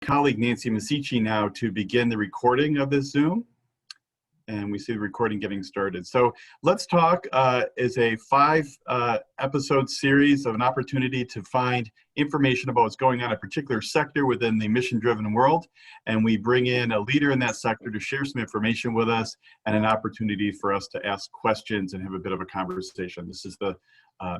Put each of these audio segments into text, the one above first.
colleague Nancy Masici now to begin the recording of this Zoom. And we see the recording getting started. So Let's Talk is a 5-episode series of an opportunity to find information about what's going on in a particular sector within the mission-driven world. And we bring in a leader in that sector to share some information with us and an opportunity for us to ask questions and have a bit of a conversation. This is the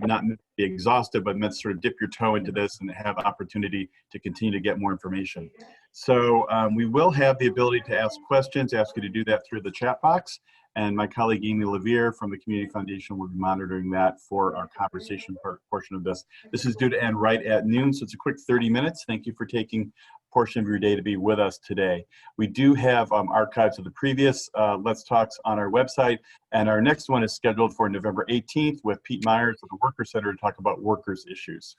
not meant to be exhaustive, but meant to sort of dip your toe into this and have opportunity to continue to get more information. So we will have the ability to ask questions, ask you to do that through the chat box. And my colleague Amy Levere from the Community Foundation will be monitoring that for our conversation portion of this. This is due to end right at noon, so it's a quick 30 minutes. Thank you for taking a portion of your day to be with us today. We do have archives of the previous Let's Talks on our website, and our next one is scheduled for November 18th with Pete Myers of the Worker Center to talk about workers' issues.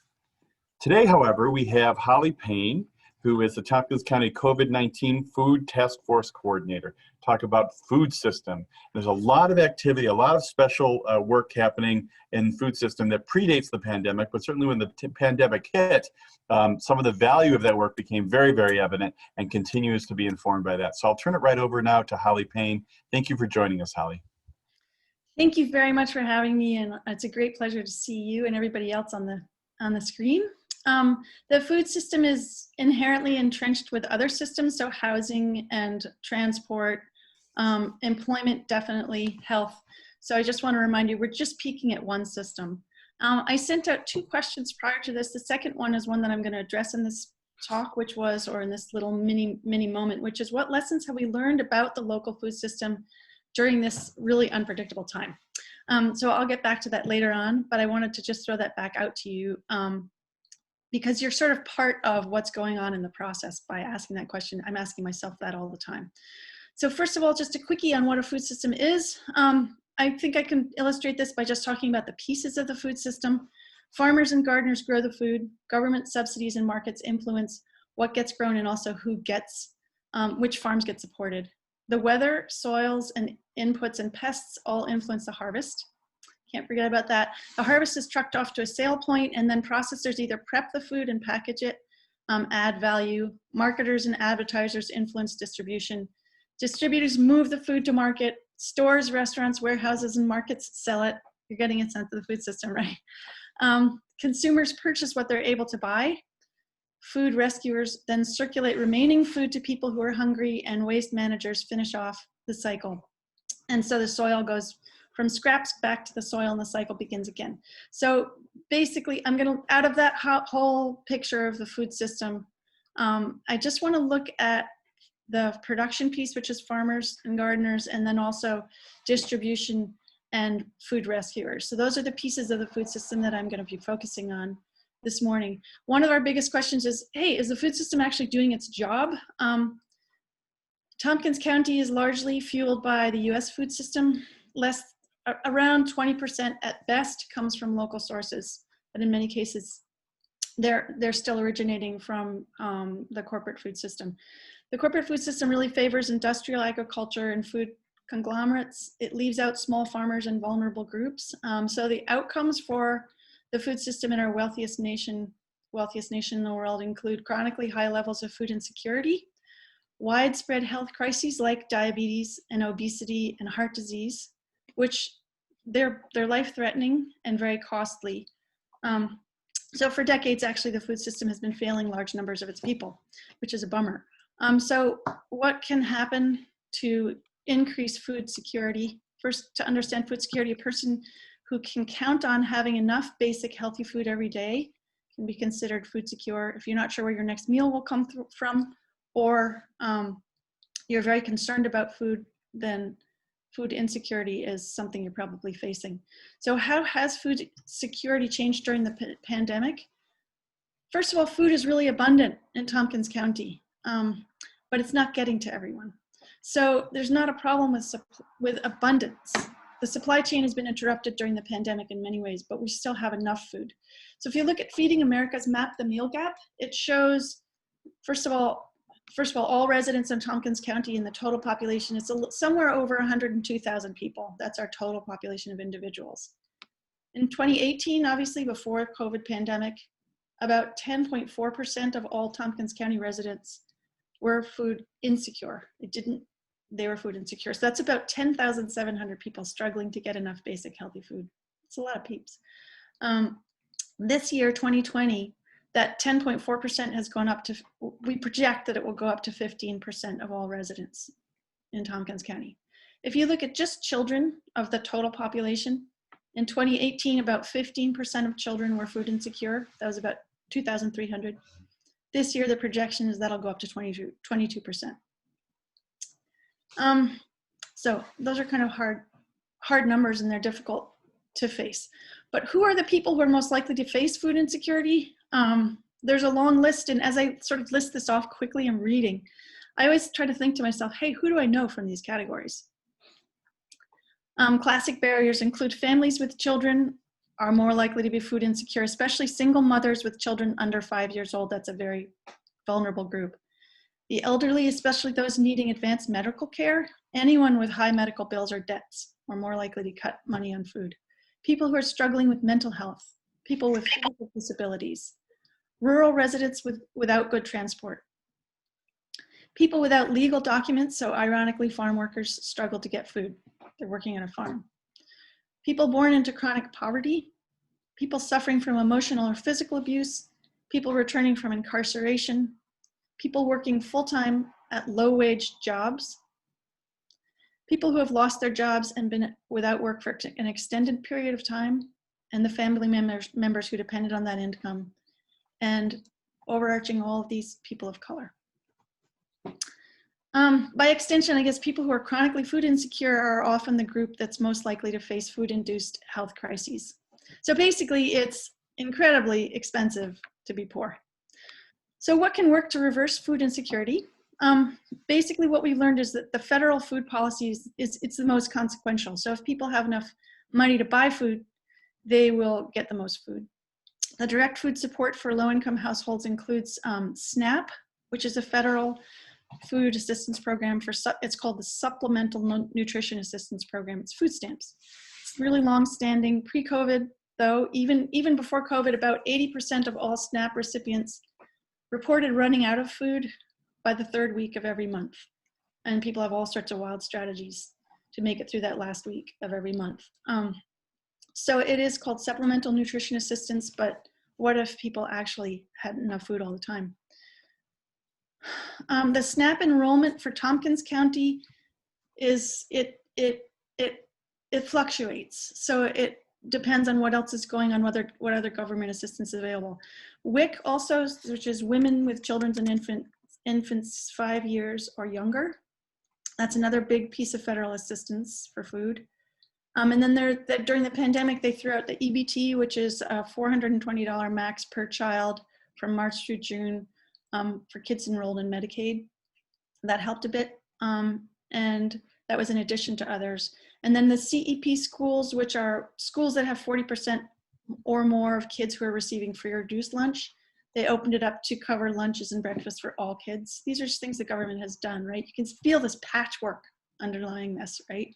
Today, however, we have Holly Payne, who is the Tompkins County COVID-19 Food Task Force Coordinator, talk about food system. There's a lot of activity, a lot of special work happening in the food system that predates the pandemic, but certainly when the pandemic hit, some of the value of that work became very, very evident and continues to be informed by that. So I'll turn it right over now to Holly Payne. Thank you for joining us, Holly. Thank you very much for having me, and it's a great pleasure to see you and everybody else on the screen. The food system is inherently entrenched with other systems, so housing and transport, employment, definitely, health. So I just want to remind you, we're just peeking at one system. I sent out 2 questions prior to this. The second one is one that I'm going to address in this talk, which was, or in this little mini moment, which is what lessons have we learned about the local food system during this really unpredictable time? So I'll get back to that later on, but I wanted to just throw that back out to you. Because you're sort of part of what's going on in the process by asking that question. I'm asking myself that all the time. So first of all, just a quickie on what a food system is. I think I can illustrate this by just talking about the pieces of the food system. Farmers and gardeners grow the food. Government subsidies and markets influence what gets grown and also who gets, which farms get supported. The weather, soils, and inputs and pests all influence the harvest. Can't forget about that. The harvest is trucked off to a sale point, and then processors either prep the food and package it, add value. Marketers and advertisers influence distribution. Distributors move the food to market. Stores, restaurants, warehouses, and markets sell it. You're getting a sense of the food system, right? Consumers purchase what they're able to buy. Food rescuers then circulate remaining food to people who are hungry, and waste managers finish off the cycle. And so the soil goes from scraps back to the soil, and the cycle begins again. So basically, I'm gonna, out of that whole picture of the food system, I just wanna look at the production piece, which is farmers and gardeners, and then also distribution and food rescuers. So those are the pieces of the food system that I'm gonna be focusing on this morning. One of our biggest questions is, hey, is the food system actually doing its job? Tompkins County is largely fueled by the US food system. Around 20% at best comes from local sources, but in many cases, they're still originating from the corporate food system. The corporate food system really favors industrial agriculture and food conglomerates. It leaves out small farmers and vulnerable groups. So the outcomes for the food system in our wealthiest nation in the world include chronically high levels of food insecurity, widespread health crises like diabetes and obesity and heart disease, which they're life-threatening and very costly. So for decades, actually, the food system has been failing large numbers of its people, which is a bummer. So what can happen to increase food security? First, to understand food security, a person who can count on having enough basic healthy food every day can be considered food secure. If you're not sure where your next meal will come from, or you're very concerned about food, then food insecurity is something you're probably facing. So how has food security changed during the pandemic? First of all, food is really abundant in Tompkins County, but it's not getting to everyone. So there's not a problem with abundance. The supply chain has been interrupted during the pandemic in many ways, but we still have enough food. So if you look at Feeding America's Map the Meal Gap, it shows, first of all residents in Tompkins County and the total population is somewhere over 102,000 people. That's our total population of individuals. In 2018, obviously before COVID pandemic, about 10.4% of all Tompkins County residents were food insecure. They were food insecure. So that's about 10,700 people struggling to get enough basic healthy food. It's a lot of peeps. This year, 2020, that 10.4% has gone up to, we project that it will go up to 15% of all residents in Tompkins County. If you look at just children of the total population, in 2018, about 15% of children were food insecure. That was about 2,300. This year, the projection is that'll go up to 22%. So those are kind of hard numbers, and they're difficult to face. But who are the people who are most likely to face food insecurity? There's a long list, and as I sort of list this off quickly, I'm reading. I always try to think to myself, hey, who do I know from these categories? Classic barriers include families with children are more likely to be food insecure, especially single mothers with children under 5 years old. That's a very vulnerable group. The elderly, especially those needing advanced medical care, anyone with high medical bills or debts are more likely to cut money on food. People who are struggling with mental health, people with physical disabilities, rural residents without good transport, people without legal documents, so ironically, farm workers struggle to get food. They're working on a farm. People born into chronic poverty, people suffering from emotional or physical abuse, people returning from incarceration, people working full-time at low-wage jobs, people who have lost their jobs and been without work for an extended period of time, and the family members who depended on that income, and overarching all of these, people of color. By extension, I guess people who are chronically food insecure are often the group that's most likely to face food-induced health crises. So basically, it's incredibly expensive to be poor. So what can work to reverse food insecurity? Basically, what we've learned is that the federal food policy it's the most consequential. So if people have enough money to buy food, they will get the most food. The direct food support for low-income households includes SNAP, which is a federal food assistance program it's called the Supplemental Nutrition Assistance Program. It's food stamps. It's really long-standing. Pre-COVID, though, even before COVID, about 80% of all SNAP recipients reported running out of food by the third week of every month. And people have all sorts of wild strategies to make it through that last week of every month. So it is called supplemental nutrition assistance, but what if people actually had enough food all the time? The SNAP enrollment for Tompkins County is, it fluctuates. So it depends on what else is going on, what other government assistance is available. WIC also, which is Women with Children and Infants 5 years or younger. That's another big piece of federal assistance for food. And then during the pandemic, they threw out the EBT, which is a $420 max per child from March through June for kids enrolled in Medicaid. That helped a bit, and that was in addition to others. And then the CEP schools, which are schools that have 40% or more of kids who are receiving free or reduced lunch, they opened it up to cover lunches and breakfast for all kids. These are just things the government has done, right? You can feel this patchwork underlying this, right?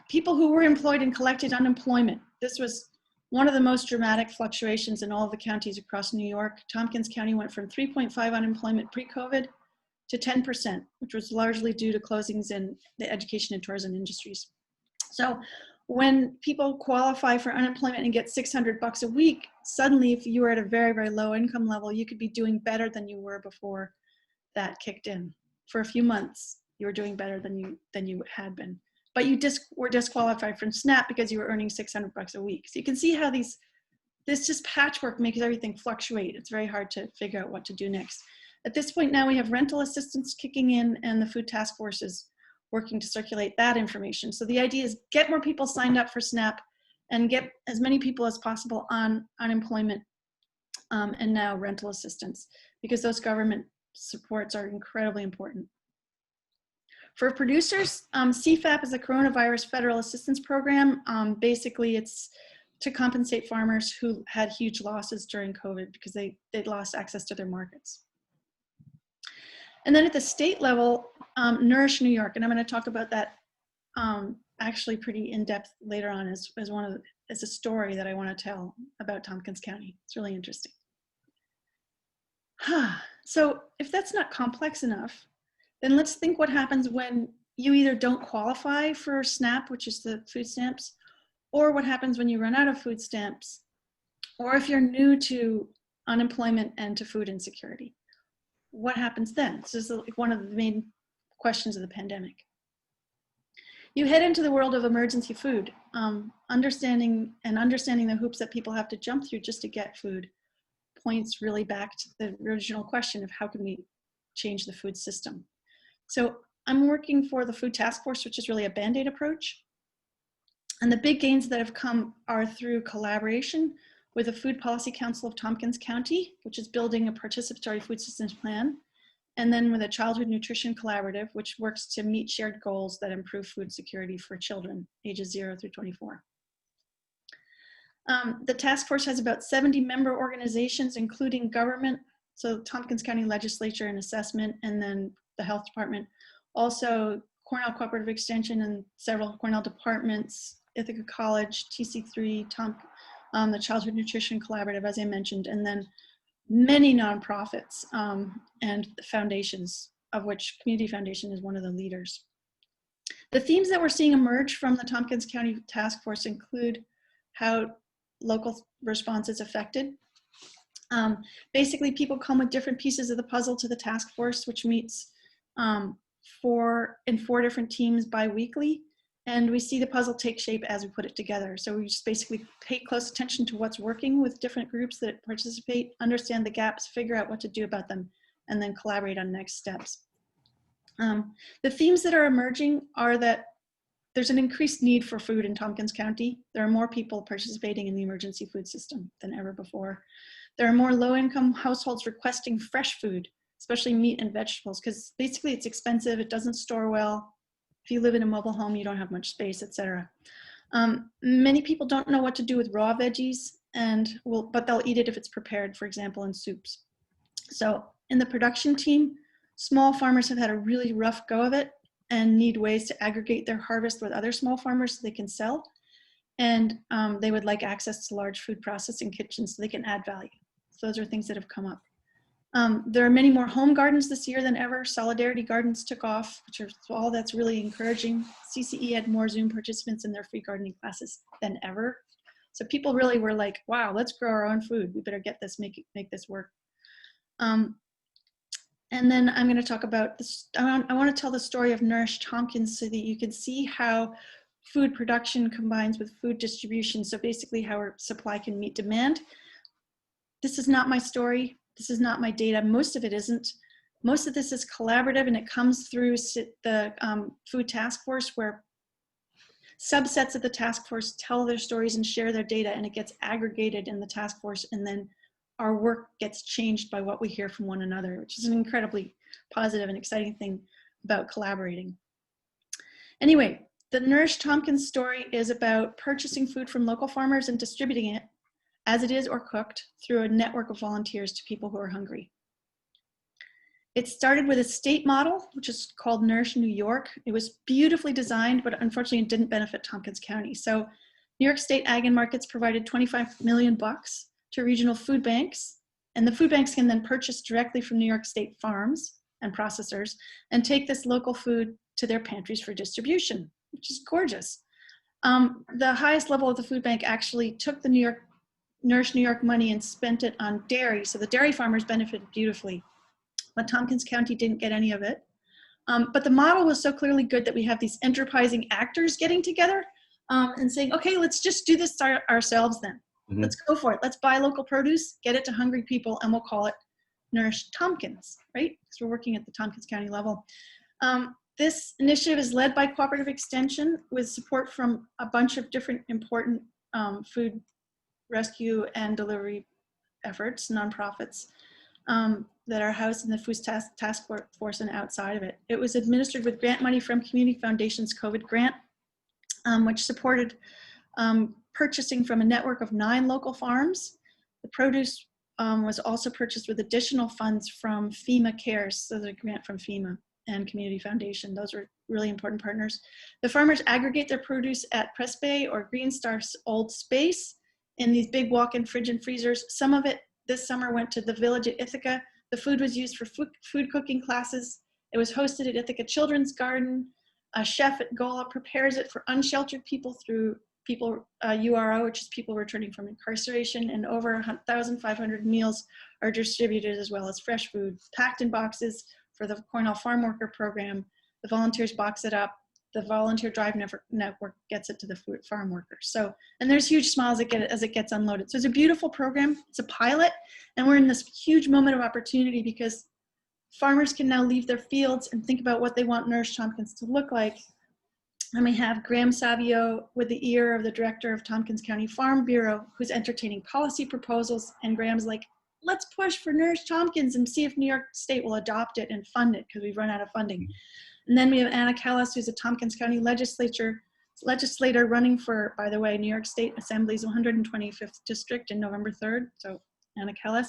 People who were employed and collected unemployment. This was one of the most dramatic fluctuations in all of the counties across New York. Tompkins County went from 3.5 unemployment pre-COVID to 10%, which was largely due to closings in the education and tourism industries. So when people qualify for unemployment and get $600 a week, suddenly if you were at a very, very low income level, you could be doing better than you were before that kicked in. For a few months, you were doing better than you had been. But you were disqualified from SNAP because you were earning $600 a week. So you can see how this just patchwork makes everything fluctuate. It's very hard to figure out what to do next. At this point now, we have rental assistance kicking in, and the food task force is working to circulate that information. So the idea is get more people signed up for SNAP and get as many people as possible on unemployment and now rental assistance, because those government supports are incredibly important. For producers, CFAP is a coronavirus federal assistance program. Basically, it's to compensate farmers who had huge losses during COVID because they'd lost access to their markets. And then at the state level, Nourish New York, and I'm going to talk about that actually pretty in depth later on as a story that I want to tell about Tompkins County. It's really interesting. So if that's not complex enough, then let's think what happens when you either don't qualify for SNAP, which is the food stamps, or what happens when you run out of food stamps, or if you're new to unemployment and to food insecurity. What happens then? This is one of the main questions of the pandemic. You head into the world of emergency food, understanding the hoops that people have to jump through just to get food points really back to the original question of how can we change the food system. So I'm working for the Food Task Force, which is really a Band-Aid approach. And the big gains that have come are through collaboration with the Food Policy Council of Tompkins County, which is building a participatory food systems plan, and then with a Childhood Nutrition Collaborative, which works to meet shared goals that improve food security for children ages 0 through 24. The task force has about 70 member organizations, including government, so Tompkins County Legislature and Assessment, and then the Health Department. Also, Cornell Cooperative Extension and several Cornell departments, Ithaca College, TC3, the Childhood Nutrition Collaborative, as I mentioned, and then many nonprofits and foundations, of which Community Foundation is one of the leaders. The themes that we're seeing emerge from the Tompkins County Task Force include how local response is affected. Basically, people come with different pieces of the puzzle to the task force, which meets in 4 different teams bi-weekly. And we see the puzzle take shape as we put it together. So we just basically pay close attention to what's working with different groups that participate, understand the gaps, figure out what to do about them, and then collaborate on next steps. The themes that are emerging are that there's an increased need for food in Tompkins County. There are more people participating in the emergency food system than ever before. There are more low-income households requesting fresh food, especially meat and vegetables, because basically it's expensive, it doesn't store well. If you live in a mobile home, you don't have much space, etc. Many people don't know what to do with raw veggies, but they'll eat it if it's prepared, for example, in soups. So in the production team, small farmers have had a really rough go of it and need ways to aggregate their harvest with other small farmers so they can sell. And they would like access to large food processing kitchens so they can add value. So those are things that have come up. There are many more home gardens this year than ever. Solidarity gardens took off, all that's really encouraging. CCE had more Zoom participants in their free gardening classes than ever. So people really were like, wow, let's grow our own food. We better get this, make this work. And then I'm going to talk about this. I want to tell the story of Nourish Tompkins so that you can see how food production combines with food distribution. So basically how our supply can meet demand. This is not my story. This is not my data. Most of it isn't. Most of this is collaborative, and it comes through the Food Task Force, where subsets of the task force tell their stories and share their data, and it gets aggregated in the task force, and then our work gets changed by what we hear from one another, which is an incredibly positive and exciting thing about collaborating. Anyway, the Nourish Tompkins story is about purchasing food from local farmers and distributing it as it is or cooked through a network of volunteers to people who are hungry. It started with a state model, which is called Nourish New York. It was beautifully designed, but unfortunately it didn't benefit Tompkins County. So New York State Ag and Markets provided $25 million to regional food banks, and the food banks can then purchase directly from New York State farms and processors and take this local food to their pantries for distribution, which is gorgeous. The highest level of the food bank actually took the Nourish New York money and spent it on dairy. So the dairy farmers benefited beautifully, but Tompkins County didn't get any of it. But the model was so clearly good that we have these enterprising actors getting together and saying, okay, let's just do this ourselves then. Mm-hmm. Let's go for it. Let's buy local produce, get it to hungry people, and we'll call it Nourish Tompkins, right? Because we're working at the Tompkins County level. This initiative is led by Cooperative Extension with support from a bunch of different important food rescue and delivery efforts, nonprofits that are housed in the Food Task Force and outside of it. It was administered with grant money from Community Foundation's COVID grant, which supported purchasing from a network of 9 local farms. The produce was also purchased with additional funds from FEMA Cares, so the grant from FEMA and Community Foundation. Those were really important partners. The farmers aggregate their produce at Press Bay or Green Star's old space in these big walk-in fridge and freezers. Some of it this summer went to the village at Ithaca. The food was used for food cooking classes. It was hosted at Ithaca Children's Garden. A chef at Gola prepares it for unsheltered people through URO, which is people returning from incarceration, and over 1,500 meals are distributed, as well as fresh food, packed in boxes for the Cornell Farm Worker Program. The volunteers box it up. The volunteer drive network gets it to the farm workers. So, and there's huge smiles as it gets unloaded. So it's a beautiful program. It's a pilot, and we're in this huge moment of opportunity because farmers can now leave their fields and think about what they want Nourish Tompkins to look like. And we have Graham Savio with the ear of the director of Tompkins County Farm Bureau, who's entertaining policy proposals. And Graham's like, let's push for Nourish Tompkins and see if New York State will adopt it and fund it, because we've run out of funding. And then we have Anna Kellis, who's a Tompkins County legislator running for, by the way, New York State Assembly's 125th district in November 3rd. So Anna Kellis.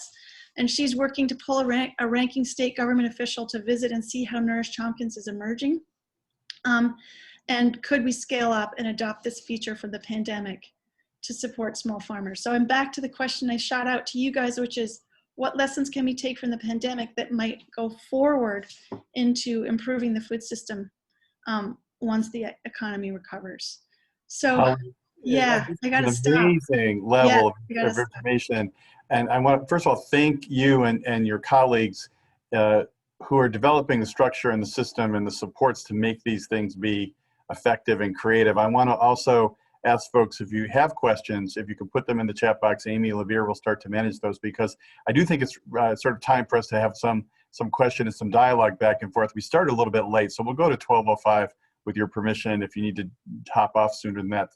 And she's working to pull a ranking state government official to visit and see how Nourish Tompkins is emerging. And could we scale up and adopt this feature for the pandemic to support small farmers? So I'm back to the question I shot out to you guys, which is, what lessons can we take from the pandemic that might go forward into improving the food system once the economy recovers? So, yeah, I got to stop. Amazing level of information. And I want to, first of all, thank you and your colleagues who are developing the structure and the system and the supports to make these things be effective and creative. I want to also ask folks, if you have questions, if you can put them in the chat box. Amy Levere will start to manage those, because I do think it's sort of time for us to have some question and some dialogue back and forth. We started a little bit late, so we'll go to 12:05 with your permission. If you need to hop off sooner than that,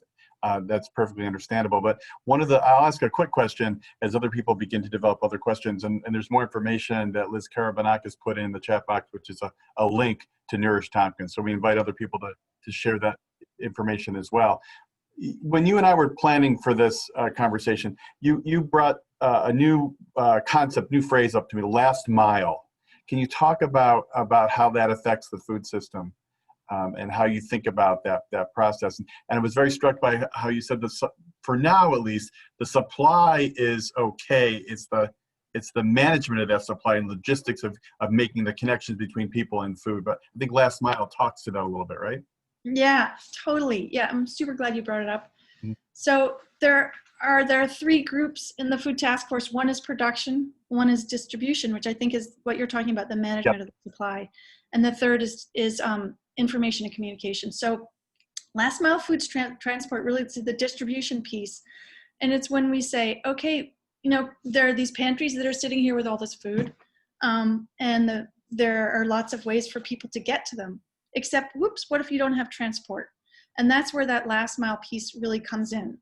that's perfectly understandable. But I'll ask a quick question as other people begin to develop other questions, and there's more information that Liz Karabanakis put in the chat box, which is a link to Nourish Tompkins. So we invite other people to share that information as well. When you and I were planning for this conversation, you brought a new concept, new phrase up to me, last mile. Can you talk about how that affects the food system and how you think about that process? And I was very struck by how you said for now, at least, the supply is okay. It's the management of that supply and logistics of making the connections between people and food. But I think last mile talks to that a little bit, right? Yeah, totally. Yeah, I'm super glad you brought it up. Mm-hmm. So there are three groups in the food task force. One is production, one is distribution, which I think is what you're talking about, the management of the supply. And the third is information and communication. So last mile foods transport really is the distribution piece. And it's when we say, okay, there are these pantries that are sitting here with all this food, and there are lots of ways for people to get to them. Except, whoops, what if you don't have transport? And that's where that last mile piece really comes in.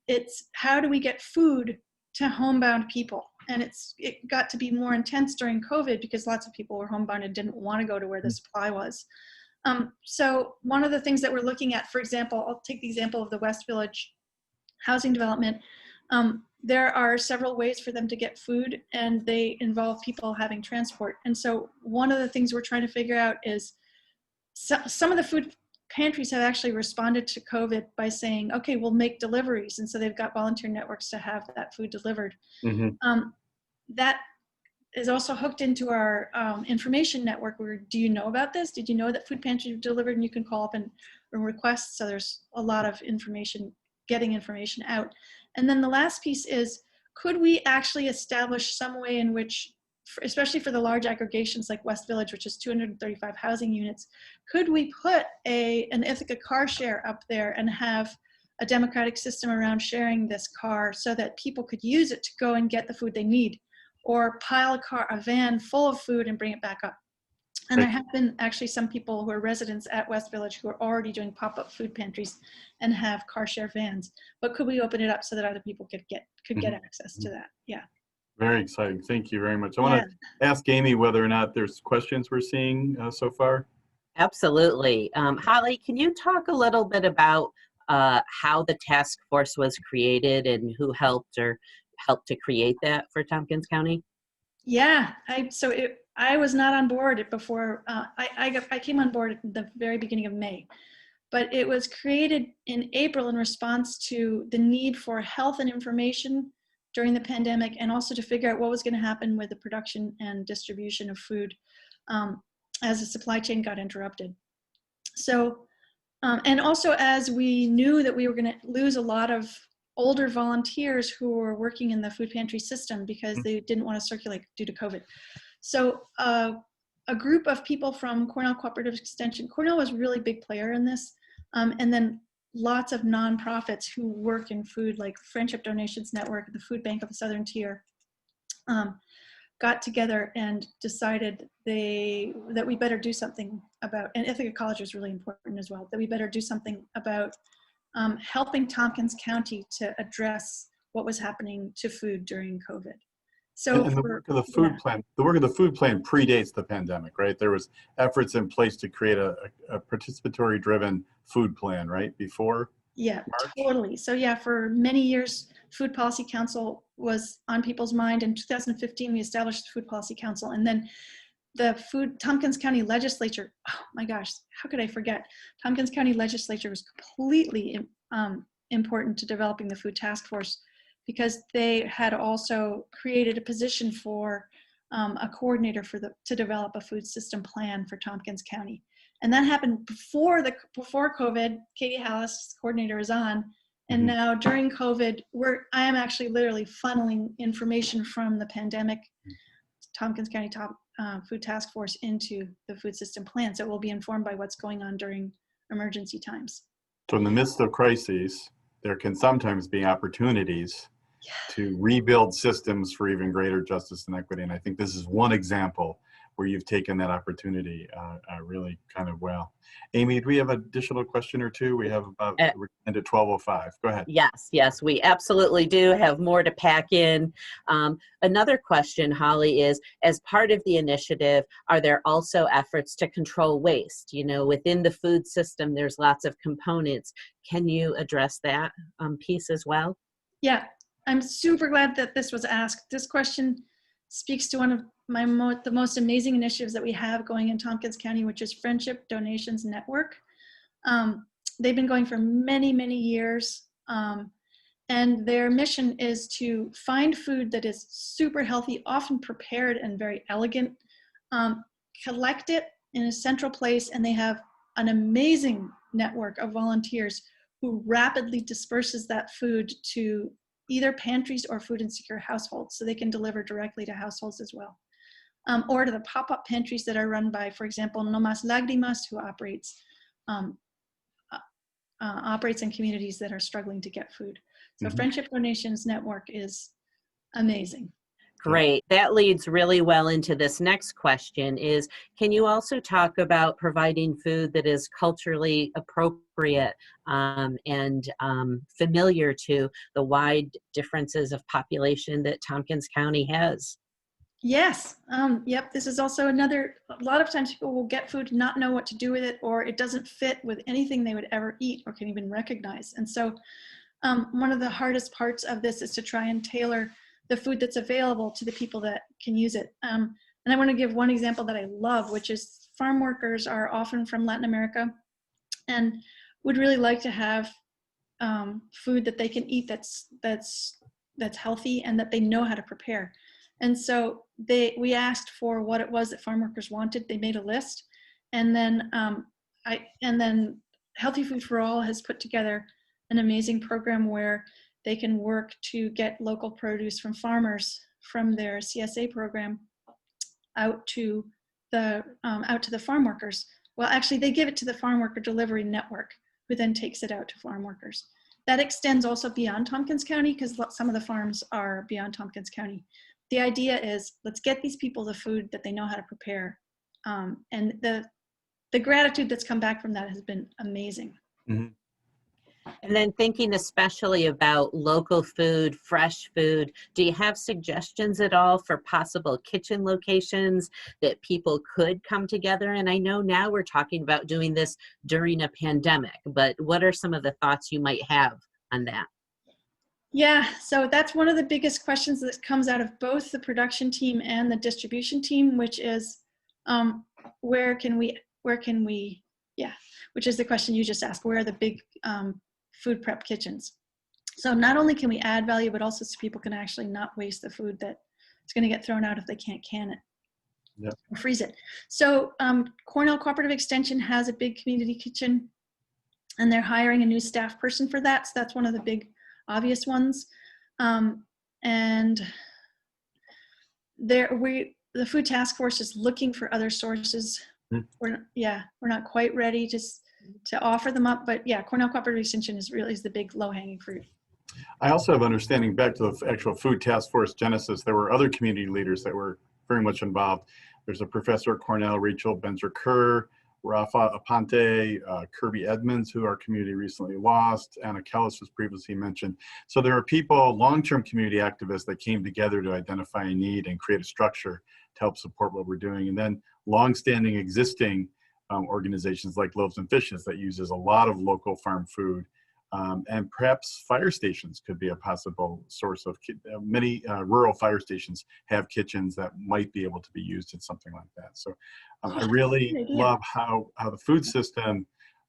It's how do we get food to homebound people? And it got to be more intense during COVID because lots of people were homebound and didn't want to go to where the supply was. So one of the things that we're looking at, for example, I'll take the example of the West Village housing development. There are several ways for them to get food, and they involve people having transport. And so one of the things we're trying to figure out is some of the food pantries have actually responded to COVID by saying, okay, we'll make deliveries. And so they've got volunteer networks to have that food delivered. Mm-hmm. That is also hooked into our information network. Do you know about this? Did you know that food pantries are delivered? And you can call up and request. So there's a lot of information, getting information out. And then the last piece is, could we actually establish some way in which, especially for the large aggregations like West Village, which is 235 housing units, could we put an Ithaca car share up there and have a democratic system around sharing this car so that people could use it to go and get the food they need, or pile a van full of food and bring it back up? And there have been actually some people who are residents at West Village who are already doing pop-up food pantries and have car share vans. But could we open it up so that other people could get access to that? Yeah. Very exciting. Thank you very much. I want to ask Amy whether or not there's questions we're seeing so far. Absolutely. Holly, can you talk a little bit about how the task force was created and who helped to create that for Tompkins County? Yeah, I was not on board before. I came on board at the very beginning of May, but it was created in April in response to the need for health and information during the pandemic, and also to figure out what was going to happen with the production and distribution of food as the supply chain got interrupted. So, and also as we knew that we were going to lose a lot of older volunteers who were working in the food pantry system because they didn't want to circulate due to COVID. So a group of people from Cornell Cooperative Extension, Cornell was a really big player in this, and then lots of nonprofits who work in food, like Friendship Donations Network, the Food Bank of the Southern Tier, got together and decided that we better do something about, and Ithaca College was really important as well, that we better do something about helping Tompkins County to address what was happening to food during COVID. So and the work of the food plan, the work of the food plan predates the pandemic, right? There was efforts in place to create a participatory driven food plan, right? Before Yeah, March? totally. So yeah, for many years, Food Policy Council was on people's mind. In 2015, we established the Food Policy Council, and then the Tompkins County Legislature, oh my gosh, how could I forget? Tompkins County Legislature was completely important to developing the Food Task Force, because they had also created a position for a coordinator to develop a food system plan for Tompkins County. And that happened before COVID. Katie Hallis, coordinator, is on. And now during COVID, I am actually literally funneling information from the pandemic Tompkins County Food Task Force into the food system plan. So it will be informed by what's going on during emergency times. So in the midst of crises, there can sometimes be opportunities to rebuild systems for even greater justice and equity. And I think this is one example where you've taken that opportunity really kind of well. Amy, do we have an additional question or two? We have about we're into 12:05. Go ahead. Yes, we absolutely do have more to pack in. Another question, Holly, is as part of the initiative, are there also efforts to control waste? You know, within the food system, there's lots of components. Can you address that piece as well? Yeah, I'm super glad that this was asked. This question speaks to one of the most amazing initiatives that we have going in Tompkins County, which is Friendship Donations Network. They've been going for many, many years. And their mission is to find food that is super healthy, often prepared and very elegant, collect it in a central place, and they have an amazing network of volunteers who rapidly disperses that food to either pantries or food insecure households, so they can deliver directly to households as well. Or to the pop-up pantries that are run by, for example, No Mas Lágrimas, who operates in communities that are struggling to get food. So Friendship Donations Network is amazing. Great. That leads really well into this next question is, can you also talk about providing food that is culturally appropriate and familiar to the wide differences of population that Tompkins County has? Yes. Yep. This is also a lot of times people will get food and not know what to do with it, or it doesn't fit with anything they would ever eat or can even recognize. And so one of the hardest parts of this is to try and tailor the food that's available to the people that can use it. And I want to give one example that I love, which is farm workers are often from Latin America and would really like to have food that they can eat that's healthy and that they know how to prepare. And so we asked for what it was that farm workers wanted. They made a list, and then Healthy Food for All has put together an amazing program where they can work to get local produce from farmers from their CSA program out to the farm workers. Well, actually, they give it to the Farm Worker Delivery Network, who then takes it out to farm workers. That extends also beyond Tompkins County, because some of the farms are beyond Tompkins County. The idea is, let's get these people the food that they know how to prepare. And the gratitude that's come back from that has been amazing. And then thinking especially about local food, fresh food, do you have suggestions at all for possible kitchen locations that people could come together? And I know now we're talking about doing this during a pandemic, but what are some of the thoughts you might have on that? Yeah, so that's one of the biggest questions that comes out of both the production team and the distribution team, which is which is the question you just asked, where are the big food prep kitchens? So not only can we add value, but also so people can actually not waste the food that is going to get thrown out if they can't can it. Yep. Or freeze it. So Cornell Cooperative Extension has a big community kitchen, and they're hiring a new staff person for that. So that's one of the big obvious ones. And the Food Task Force is looking for other sources. We're not quite ready to offer them up, but yeah, Cornell Cooperative Extension is the big low-hanging fruit. I also have understanding, back to the actual Food Task Force genesis, there were other community leaders that were very much involved. There's a professor at Cornell, Rachel Benzer-Kerr, Rafa Aponte, Kirby Edmonds, who our community recently lost, Anna Kellis was previously mentioned. So there are people, long-term community activists, that came together to identify a need and create a structure to help support what we're doing. And then long-standing existing organizations like Loaves and Fishes that uses a lot of local farm food. And perhaps fire stations could be a possible source of, many rural fire stations have kitchens that might be able to be used in something like that. So I really love how the food system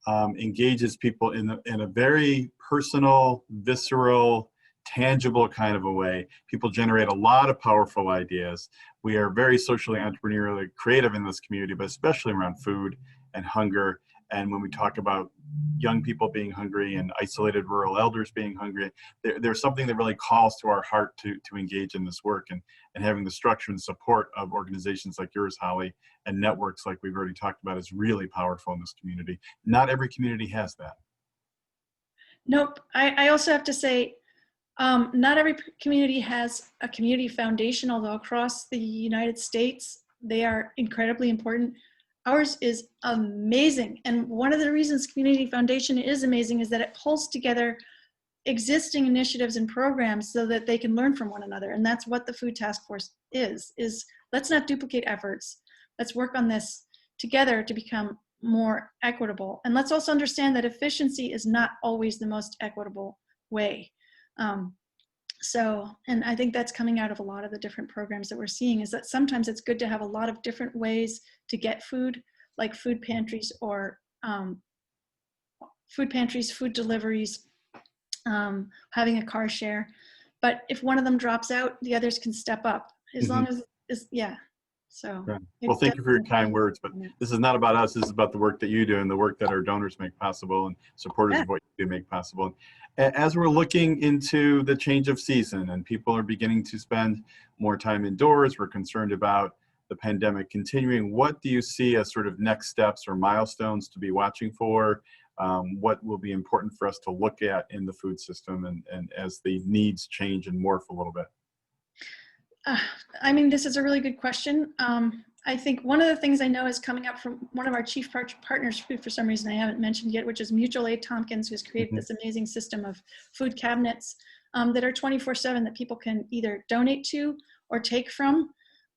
engages people in a very personal, visceral, tangible kind of a way. People generate a lot of powerful ideas. We are very socially, entrepreneurially creative in this community, but especially around food and hunger. And when we talk about young people being hungry and isolated rural elders being hungry, there's something that really calls to our heart to engage in this work, and having the structure and support of organizations like yours, Holly, and networks like we've already talked about is really powerful in this community. Not every community has that. Nope. I also have to say, not every community has a community foundation, although across the United States, they are incredibly important. Ours is amazing. And one of the reasons Community Foundation is amazing is that it pulls together existing initiatives and programs so that they can learn from one another. And that's what the Food Task Force is let's not duplicate efforts. Let's work on this together to become more equitable. And let's also understand that efficiency is not always the most equitable way. And I think that's coming out of a lot of the different programs that we're seeing, is that sometimes it's good to have a lot of different ways to get food, like food pantries or food deliveries, having a car share. But if one of them drops out, the others can step up, as long as So. Right. Well, thank you for your kind words, but this is not about us. This is about the work that you do and the work that our donors make possible and supporters of what you do make possible. As we're looking into the change of season and people are beginning to spend more time indoors, we're concerned about the pandemic continuing. What do you see as sort of next steps or milestones to be watching for? What will be important for us to look at in the food system and as the needs change and morph a little bit? I mean, this is a really good question. I think one of the things I know is coming up from one of our chief partners, who for some reason I haven't mentioned yet, which is Mutual Aid Tompkins, who's created this amazing system of food cabinets that are 24/7 that people can either donate to or take from.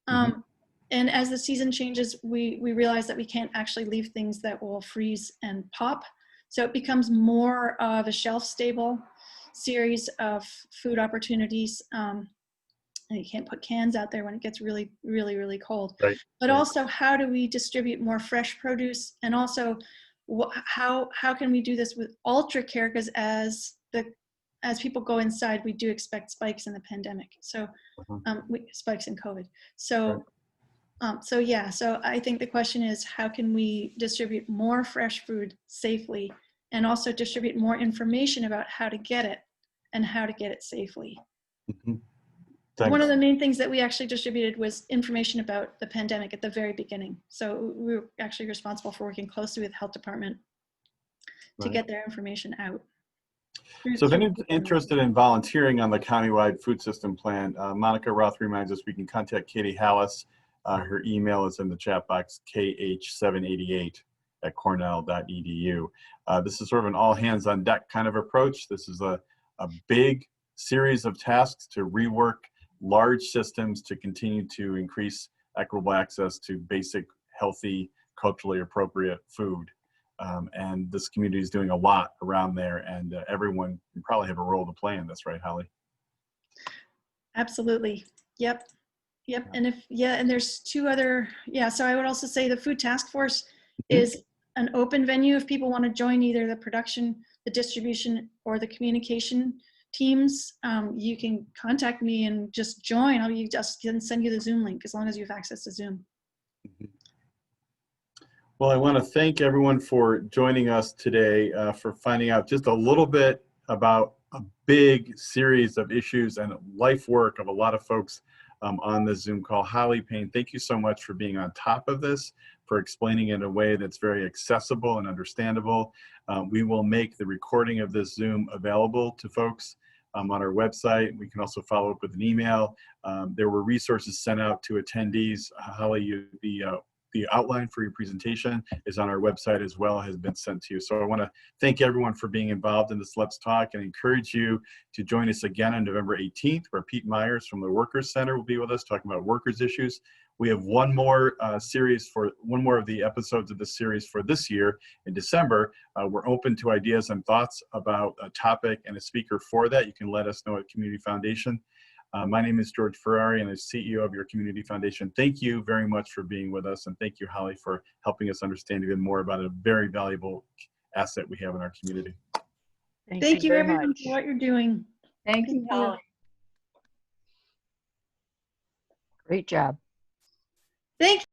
And as the season changes, we realize that we can't actually leave things that will freeze and pop. So it becomes more of a shelf-stable series of food opportunities. And you can't put cans out there when it gets really, really, really cold. Right. But also, how do we distribute more fresh produce? And also, how can we do this with ultra care? Because as people go inside, we do expect spikes in the pandemic. So spikes in COVID. So so I think the question is, how can we distribute more fresh food safely, and also distribute more information about how to get it and how to get it safely? One of the main things that we actually distributed was information about the pandemic at the very beginning. So we were actually responsible for working closely with the health department to get their information out. So if anyone's interested in volunteering on the countywide food system plan, Monica Roth reminds us we can contact Katie Hallis. Her email is in the chat box, kh788@cornell.edu. This is sort of an all hands on deck kind of approach. This is a big series of tasks to rework large systems to continue to increase equitable access to basic, healthy, culturally appropriate food. And this community is doing a lot around there, and everyone can probably have a role to play in this, right, Holly? Absolutely. Yep. And and there's two other, so I would also say the Food Task Force is an open venue if people want to join either the production, the distribution, or the communication Teams, you can contact me and just join. I'll just send you the Zoom link as long as you have access to Zoom. Well, I want to thank everyone for joining us today, for finding out just a little bit about a big series of issues and life work of a lot of folks on this Zoom call. Holly Payne, thank you so much for being on top of this, for explaining it in a way that's very accessible and understandable. We will make the recording of this Zoom available to folks on our website. We can also follow up with an email. There were resources sent out to attendees. Holly, the outline for your presentation is on our website as well, has been sent to you. So I want to thank everyone for being involved in this Let's Talk and encourage you to join us again on November 18th, where Pete Myers from the Workers Center will be with us talking about workers issues. We have one more of the episodes of this series for this year in December. We're open to ideas and thoughts about a topic and a speaker for that. You can let us know at Community Foundation. My name is George Ferrari, and I'm CEO of your Community Foundation. Thank you very much for being with us, and thank you, Holly, for helping us understand even more about a very valuable asset we have in our community. Thank you everyone for what you're doing. Thank you, Holly. Great job. Thank